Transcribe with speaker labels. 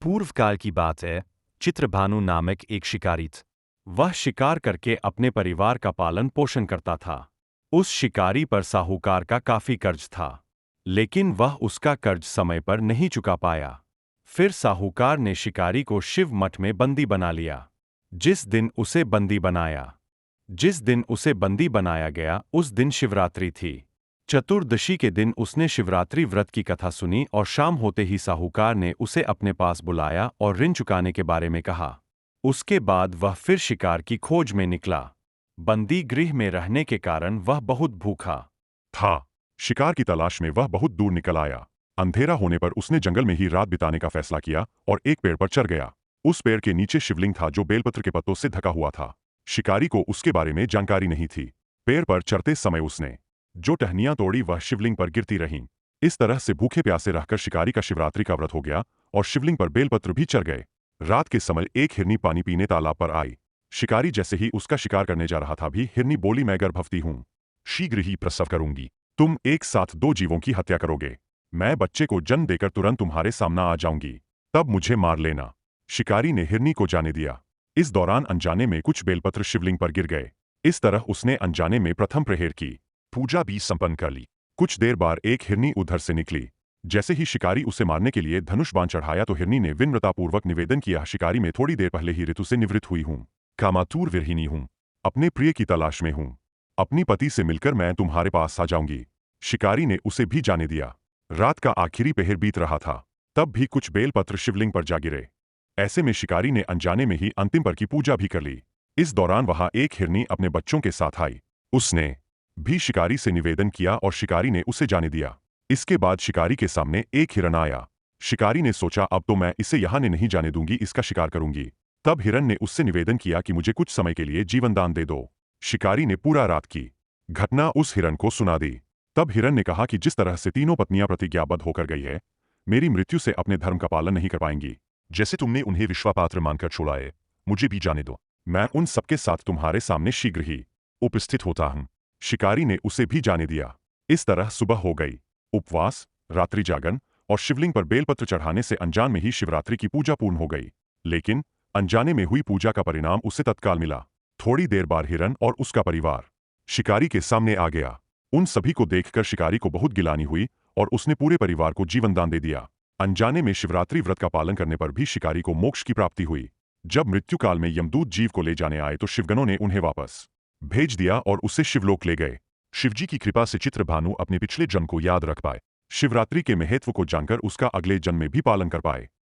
Speaker 1: पूर्व काल की बात है। चित्रभानु नामक एक शिकारी था। वह शिकार करके अपने परिवार का पालन पोषण करता था। उस शिकारी पर साहूकार का काफी कर्ज था, लेकिन वह उसका कर्ज समय पर नहीं चुका पाया। फिर साहूकार ने शिकारी को शिव मठ में बंदी बना लिया। जिस दिन उसे बंदी बनाया गया उस दिन शिवरात्रि थी। चतुर्दशी के दिन उसने शिवरात्रि व्रत की कथा सुनी और शाम होते ही साहूकार ने उसे अपने पास बुलाया और ऋण चुकाने के बारे में कहा। उसके बाद वह फिर शिकार की खोज में निकला। बंदी गृह में रहने के कारण वह बहुत भूखा
Speaker 2: था। शिकार की तलाश में वह बहुत दूर निकल आया। अंधेरा होने पर उसने जंगल में ही रात बिताने का फैसला किया और एक पेड़ पर चढ़ गया। उस पेड़ के नीचे शिवलिंग था जो बेलपत्र के पत्तों से ढका हुआ था। शिकारी को उसके बारे में जानकारी नहीं थी। पेड़ पर चढ़ते समय उसने जो टहनियां तोड़ी वह शिवलिंग पर गिरती रहीं। इस तरह से भूखे प्यासे रहकर शिकारी का शिवरात्रि का व्रत हो गया और शिवलिंग पर बेलपत्र भी चढ़ गए। रात के समय एक हिरनी पानी पीने तालाब पर आई। शिकारी जैसे ही उसका शिकार करने जा रहा था भी हिरनी बोली, मैं गर्भवती हूं, शीघ्र ही प्रसव करूंगी। तुम एक साथ दो जीवों की हत्या करोगे। मैं बच्चे को जन्म देकर तुरंत तुम्हारे सामने आ जाऊंगी, तब मुझे मार लेना। शिकारी ने हिरनी को जाने दिया। इस दौरान अनजाने में कुछ बेलपत्र शिवलिंग पर गिर गए। इस तरह उसने अनजाने में प्रथम प्रहर की पूजा भी संपन्न कर ली। कुछ देर बाद एक हिरनी उधर से निकली। जैसे ही शिकारी उसे मारने के लिए धनुष बाण चढ़ाया तो हिरनी ने विनम्रतापूर्वक निवेदन किया, शिकारी में थोड़ी देर पहले ही ऋतु से निवृत्त हुई हूं, कामातुर विरहिणी हूं, अपने प्रिय की तलाश में हूं। अपनी पति से मिलकर मैं तुम्हारे पास आ जाऊंगी। शिकारी ने उसे भी जाने दिया। रात का आखिरी पहर बीत रहा था, तब भी कुछ बेलपत्र शिवलिंग पर जा गिरे। ऐसे में शिकारी ने अनजाने में ही अंतिम पर की पूजा भी कर ली। इस दौरान वहां एक हिरनी अपने बच्चों के साथ आई। उसने भी शिकारी से निवेदन किया और शिकारी ने उसे जाने दिया। इसके बाद शिकारी के सामने एक हिरन आया। शिकारी ने सोचा अब तो मैं इसे यहाँ नहीं जाने दूंगी, इसका शिकार करूंगी। तब हिरन ने उससे निवेदन किया कि मुझे कुछ समय के लिए जीवन दान दे दो। शिकारी ने पूरा रात की घटना उस हिरन को सुना दी। तब हिरन ने कहा कि जिस तरह से तीनों पत्नियां प्रतिज्ञाबद्ध होकर गई है, मेरी मृत्यु से अपने धर्म का पालन नहीं कर पाएंगी। जैसे तुमने उन्हें विश्वापात्र मानकर छोड़ा है, मुझे भी जाने दो। मैं उन सबके साथ तुम्हारे सामने शीघ्र ही उपस्थित होता हूं। शिकारी ने उसे भी जाने दिया। इस तरह सुबह हो गई। उपवास, रात्रि जागरण और शिवलिंग पर बेलपत्र चढ़ाने से अनजान में ही शिवरात्रि की पूजा पूर्ण हो गई। लेकिन अनजाने में हुई पूजा का परिणाम उसे तत्काल मिला। थोड़ी देर बाद हिरन और उसका परिवार शिकारी के सामने आ गया। उन सभी को देखकर शिकारी को बहुत गिलानी हुई और उसने पूरे परिवार को जीवन दान दे दिया। अनजाने में शिवरात्रि व्रत का पालन करने पर भी शिकारी को मोक्ष की प्राप्ति हुई। जब मृत्यु काल में यमदूत जीव को ले जाने आए तो शिवगणों ने उन्हें वापस भेज दिया और उसे शिवलोक ले गए। शिवजी की कृपा से चित्रभानु अपने पिछले जन्म को याद रख पाए, शिवरात्रि के महत्व को जानकर उसका अगले जन्म में भी पालन कर पाए।